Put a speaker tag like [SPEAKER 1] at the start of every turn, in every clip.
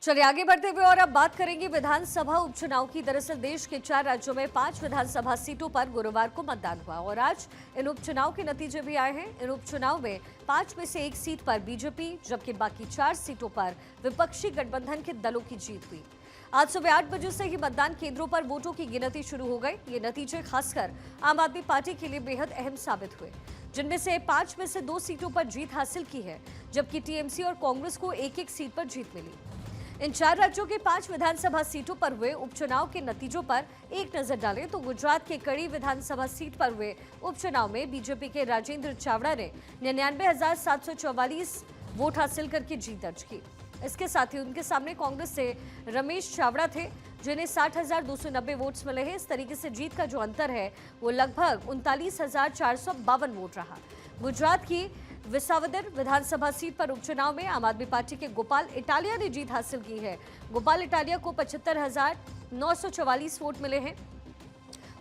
[SPEAKER 1] चलिए आगे बढ़ते हुए और अब बात करेंगे विधानसभा उपचुनाव की। दरअसल देश के 4 राज्यों में 5 विधानसभा सीटों पर गुरुवार को मतदान हुआ और आज इन उपचुनाव के नतीजे भी आए हैं। इन उपचुनाव में 5 में से 1 सीट पर बीजेपी, जबकि बाकी 4 सीटों पर विपक्षी गठबंधन के दलों की जीत हुई। आज सुबह 8 बजे से ही मतदान केंद्रों पर वोटों की गिनती शुरू हो गई। ये नतीजे खासकर आम आदमी पार्टी के लिए बेहद अहम साबित हुए, जिनमें से 5 में से 2 सीटों पर जीत हासिल की है, जबकि टीएमसी और कांग्रेस को एक-एक सीट पर जीत मिली। इन 4 राज्यों के 5 विधानसभा सीटों पर हुए उपचुनाव के नतीजों पर एक नजर डालें तो गुजरात के कड़ी विधानसभा सीट पर हुए उपचुनाव में बीजेपी के राजेंद्र चावड़ा ने 99,744 वोट हासिल करके जीत दर्ज की। इसके साथ ही उनके सामने कांग्रेस से रमेश चावड़ा थे, जिन्हें 60,290 वोट्स मिले हैं। इस तरीके से जीत का जो अंतर है वो लगभग 39,452 वोट रहा। गुजरात की विसावदर विधानसभा सीट पर उपचुनाव में आम आदमी पार्टी के गोपाल इटालिया ने जीत हासिल की है। गोपाल इटालिया को 75,944 वोट मिले हैं।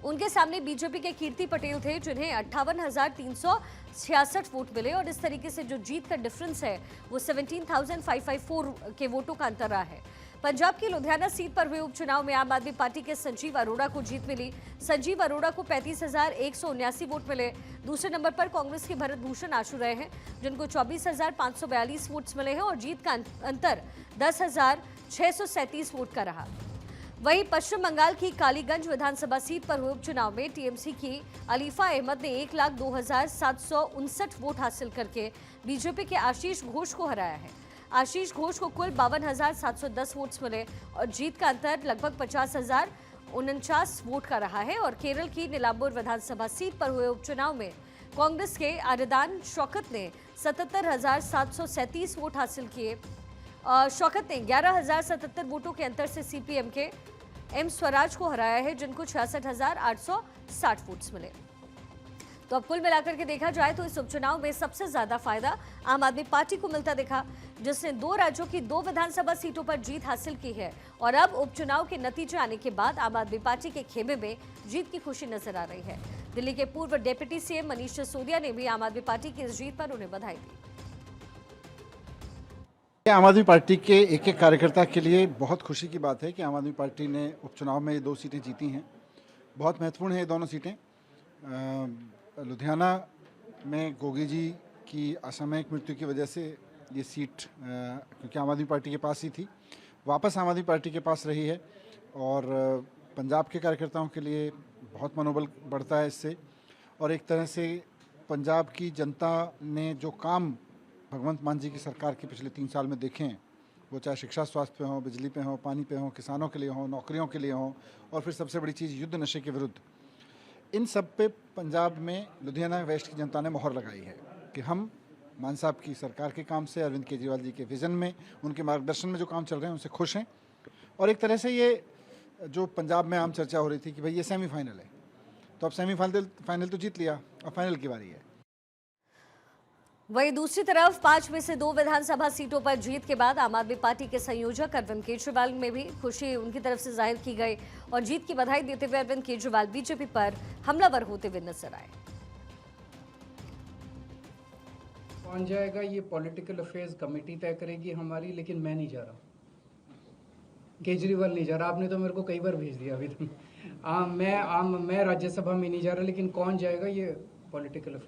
[SPEAKER 1] उनके सामने बीजेपी के कीर्ति पटेल थे, जिन्हें 58,366 वोट मिले और इस तरीके से जो जीत का डिफरेंस है वो 17,554 के वोटों का अंतर रहा है। पंजाब की लुधियाना सीट पर हुए उपचुनाव में आम आदमी पार्टी के संजीव अरोड़ा को जीत मिली। संजीव अरोड़ा को 35,179 वोट मिले। दूसरे नंबर पर कांग्रेस के भरत भूषण आशु रहे हैं, जिनको 24,542 वोट्स मिले हैं और जीत का अंतर 10,637 वोट का रहा। वहीं पश्चिम बंगाल की कालीगंज विधानसभा सीट पर हुए उपचुनाव में टीएमसी की अलीफा अहमद ने 1,02,759 वोट हासिल करके बीजेपी के आशीष घोष को हराया है। आशीष घोष को कुल 52,710 वोट्स मिले और जीत का अंतर लगभग 50,049 वोट का रहा है। और केरल की नीलांबूर विधानसभा सीट पर हुए उपचुनाव में कांग्रेस के आरिदान शौकत ने 77,737 वोट हासिल किए। शौकत ने 11,077 वोटों के अंतर से सीपीएम के एम स्वराज को हराया है, जिनको 66,860 वोट्स मिले। तो अब कुल मिलाकर के देखा जाए तो इस उपचुनाव में सबसे ज्यादा फायदा आम आदमी पार्टी को मिलता दिखा, जिसने 2 राज्यों की 2 विधानसभा सीटों पर जीत हासिल की है। और अब उपचुनाव के नतीजे आने के बाद आम आदमी पार्टी के खेमे में जीत की खुशी नजर आ रही है। दिल्ली के पूर्व डिप्टी सीएम मनीष सिसोदिया ने भी आम आदमी पार्टी की इस जीत पर उन्हें बधाई दी।
[SPEAKER 2] आम आदमी पार्टी के एक एक कार्यकर्ता के लिए बहुत खुशी की बात है कि आम आदमी पार्टी ने उपचुनाव में ये 2 सीटें जीती हैं। बहुत महत्वपूर्ण है ये दोनों सीटें। लुधियाना में गोगी जी की असामयिक मृत्यु की वजह से ये सीट क्योंकि आम आदमी पार्टी के पास ही थी, वापस आम आदमी पार्टी के पास रही है। और पंजाब के कार्यकर्ताओं के लिए बहुत मनोबल बढ़ता है इससे। और एक तरह से पंजाब की जनता ने जो काम भगवंत मान जी की सरकार के पिछले 3 साल में देखे हैं, वो चाहे शिक्षा स्वास्थ्य पे हो, बिजली पे हो, पानी पे हो, किसानों के लिए हो, नौकरियों के लिए हो, और फिर सबसे बड़ी चीज़ युद्ध नशे के विरुद्ध, इन सब पे पंजाब में लुधियाना वेस्ट की जनता ने मोहर लगाई है कि हम मान साहब की सरकार के काम से, अरविंद केजरीवाल जी के विज़न में, उनके मार्गदर्शन में जो काम चल रहे हैं उनसे खुश हैं। और एक तरह से ये जो पंजाब में आम चर्चा हो रही थी कि भाई ये सेमीफाइनल है, तो अब सेमीफाइनल तो जीत लिया, अब फाइनल की बारी है।
[SPEAKER 1] वहीं दूसरी तरफ 5 में से 2 विधानसभा सीटों पर जीत के बाद आम आदमी पार्टी के संयोजक अरविंद केजरीवाल में भी खुशी उनकी तरफ से जाहिर की गई और जीत की बधाई देते हुए अरविंद केजरीवाल बीजेपी पर हमलावर होते हुए नजर आए।
[SPEAKER 3] कौन जाएगा ये पॉलिटिकल अफेयर्स कमेटी तय करेगी हमारी, लेकिन मैं नहीं जा रहा, केजरीवाल नहीं जा रहा। आपने तो मेरे को कई बार भेज दिया अभी तक। मैं राज्यसभा में नहीं जा रहा, लेकिन कौन जाएगा ये पॉलिटिकल अफेयर